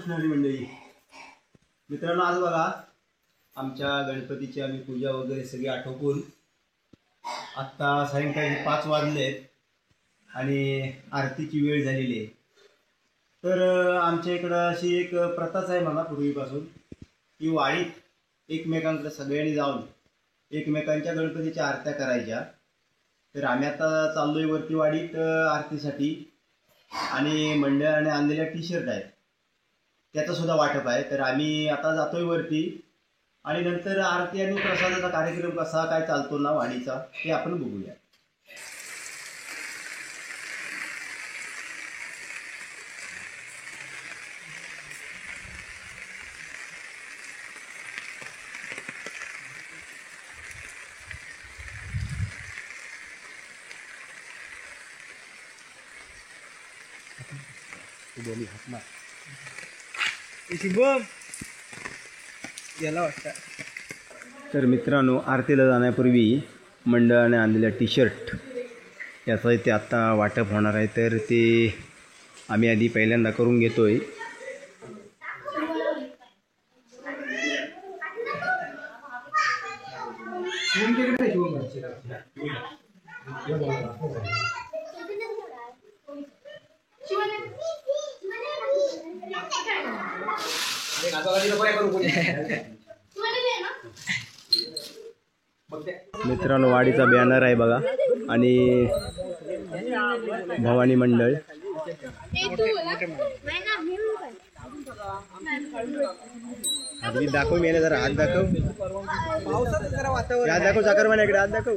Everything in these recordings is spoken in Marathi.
रामकृष्ण हरी मंडळी. मित्रांनो, आज बघा आमच्या गणपतीची आम्ही पूजा वगैरे सगळी आटोपून आत्ता सायंकाळी 5 वाजलेत आणि आरतीची वेळ झालेली आहे. तर आमच्या इकडं अशी एक प्रथाच आहे मला पूर्वीपासून की वाडीत एकमेकांकडे सगळ्यांनी जाऊन एकमेकांच्या गणपतीच्या आरत्या करायच्या. तर आम्ही आता चाललोय वरती वाडीत आरतीसाठी आणि मंडळाने आणलेल्या टी-शर्ट आहेत त्याचं सुद्धा वाटप आहे. तर आम्ही आता जातोय वरती आणि नंतर आरती आणि प्रसादाचा कार्यक्रम कसा काय चालतो ना वाडीचा ते आपण बघूया. तर मित्रांनो, आरतीला जाण्यापूर्वी मंडळाने आणलेल्या टी-शर्ट याचं इथे आत्ता वाटप होणार आहे. तर ते आम्ही आधी पहिल्यांदा करून घेतोय. मित्रांनो, वाडीचा बॅनर आहे बघा आणि भवानी मंडळ. आधी दाखव, मेले जरा हात दाखव, हात दाखव, साखर इकडे हात दाखव.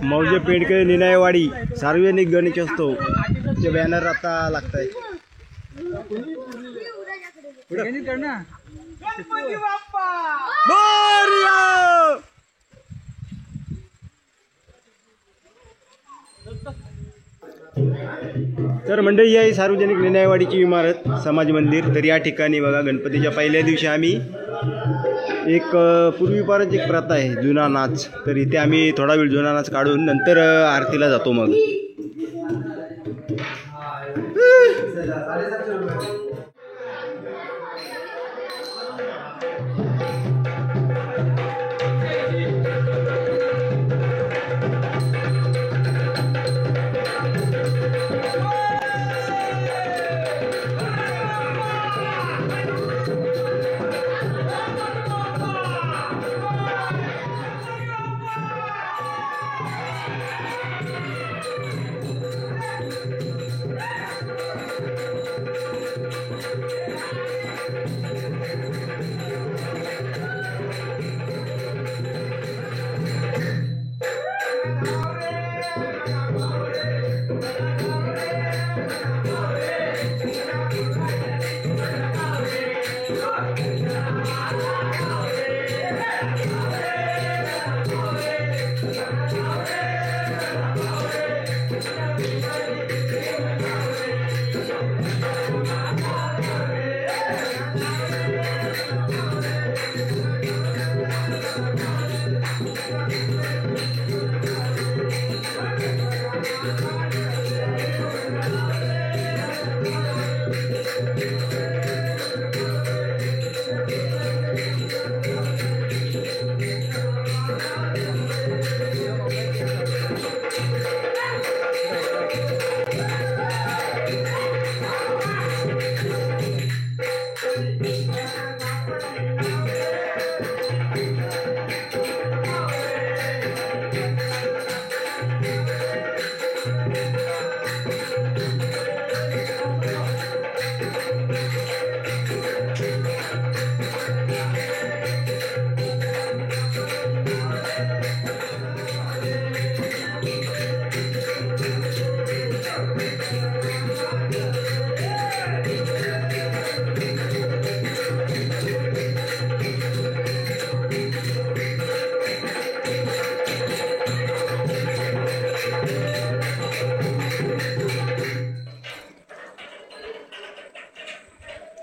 मौजे पेडके निनायवाडी सार्वजनिक गणेशोत्सव चे बॅनर आता लागत आहे. तर मंडळी, ही सार्वजनिक निनायवाडीची इमारत समाज मंदिर. तर या ठिकाणी बघा गणपतीच्या पहिल्या दिवशी आम्ही एक पूर्वीपारच एक प्रथा आहे जुना नाच. तर इथे आम्ही थोडा वेळ जुना नाच काढून नंतर आरतीला जातो. मग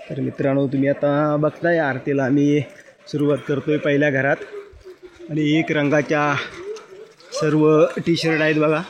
तर मित्रांनो, तुम्ही आता बघताय आरतीला आम्ही सुरुवात करतोय पहिल्या घरात आणि एक रंगाच्या सर्व टी शर्ट आहेत बघा.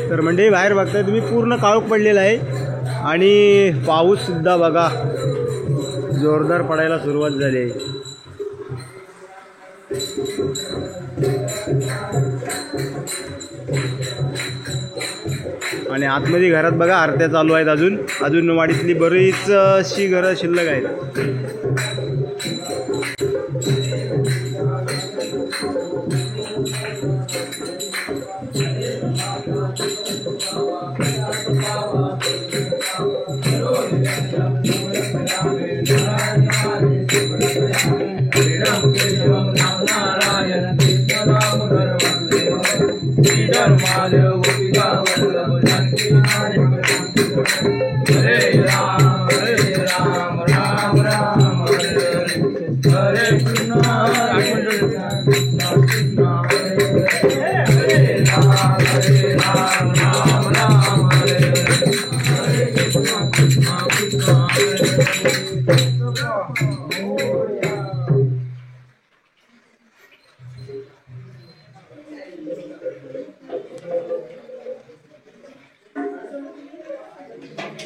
तर म्हणजे बाहेर बघताय तुम्ही पूर्ण काळोख पडलेला आहे आणि पाऊस सुद्धा बघा जोरदार पडायला सुरुवात झाली आहे. आणि आतमध्ये घरात बघा आरत्या चालू आहेत. अजून वाडीतली बरीचशी घरं शिल्लक आहेत.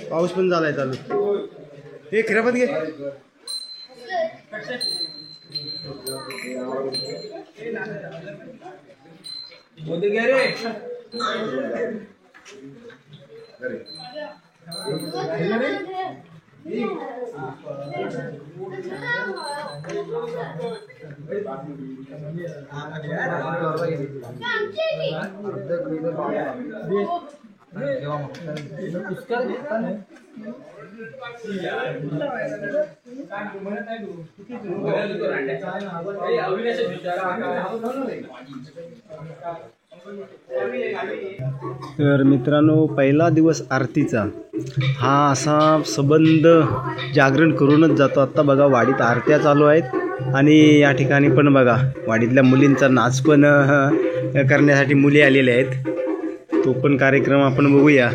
पाऊस पण झालाय चालू. हे खिरापत घे. तर मित्रांनो, पहिला दिवस आरतीचा हा असा संबंध जागरण करूनच जातो. आत्ता बघा वाडीत आरत्या चालू आहेत आणि या ठिकाणी पण बघा वाडीतल्या मुलींचा नाच पण करण्यासाठी मुली आलेल्या आहेत. तो पण कार्यक्रम आपण बघूया.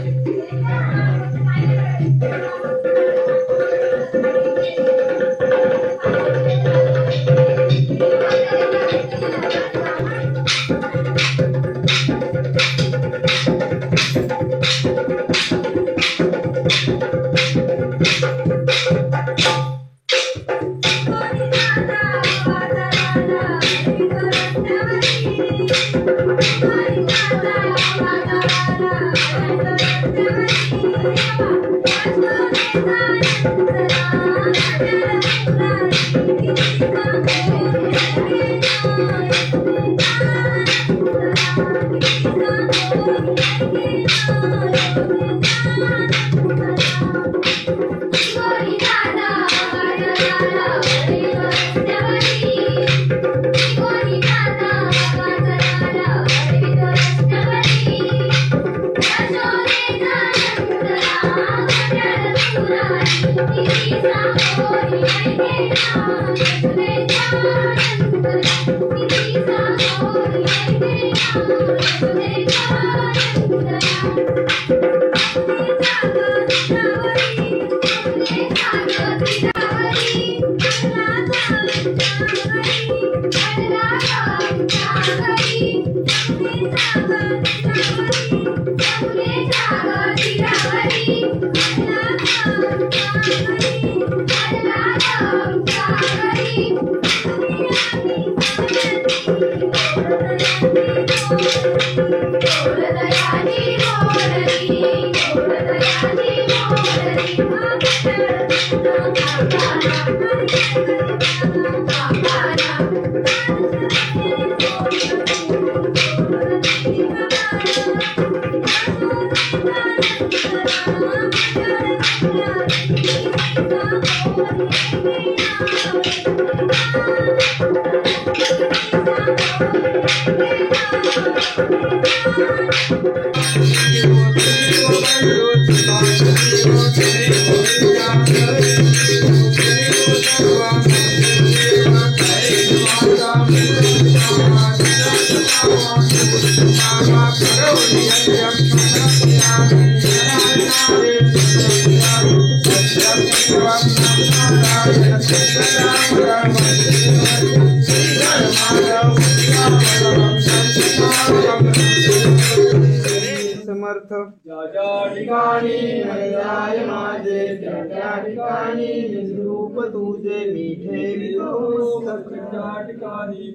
समर्थ ज्या ठिकाणी नैराय माझे त्या ठिकाणी निजरूप तुझे मीठे विलोक त्या ठिकाणी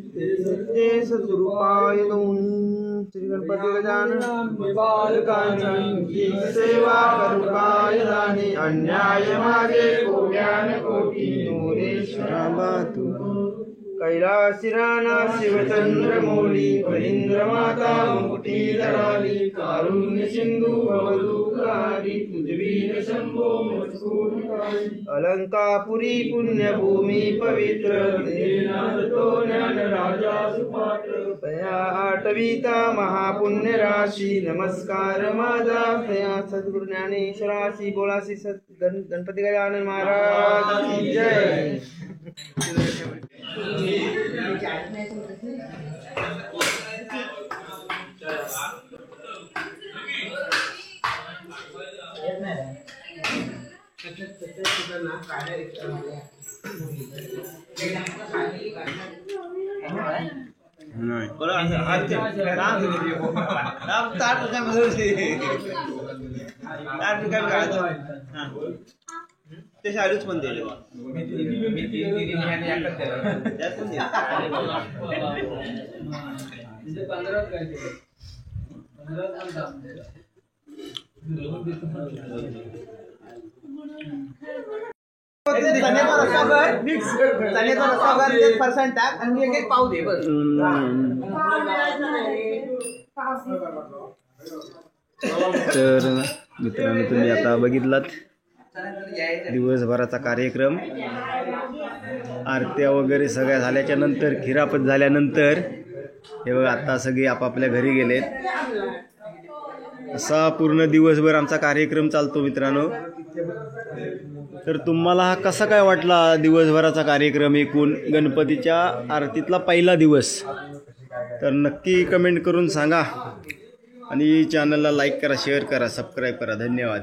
ते सद्रूपाय दोन श्री गणपती गजानन बालकांची सेवा करू काय जाणे अन्याय माझे कोट्यान कोटी नोरेश्वरा तू कैलासिराना शिवचंद्र मौली फणींद्र माता मुकुटी धराली कारुण्य सिंधू भवदुःखारी तुझवीर शंभो मत्सूरकारी अलंकापुरी पुण्यभूमी पवित्र तो ज्ञान राजा सुपात्र तया आठविता महापुण्य राशी नमस्कार माझा तया सद्गुरु ज्ञानेश्वराशी बोलासी गणपती गजानन महाराज की जय. ते शाळेच पण दिले पर्सेंट टाक आणि एक पाव दे बस. तर मित्रांनो तुम्ही आता बघितलात दिवसभराचा कार्यक्रम. आरत्या वगैरे सगळ्या झाल्याच्या नंतर खिरापत झाल्यानंतर हे बघा आता सगळे आपापल्या घरी गेलेत. असा पूर्ण दिवसभर आमचा कार्यक्रम चालतो मित्रांनो. तर तुम्हाला हा कसा काय वाटला दिवसभराचा कार्यक्रम एकूण गणपतीच्या आरतीतला पहिला दिवस तर नक्की कमेंट करून सांगा आणि चॅनलला लाईक करा, शेअर करा, सबस्क्राईब करा. धन्यवाद.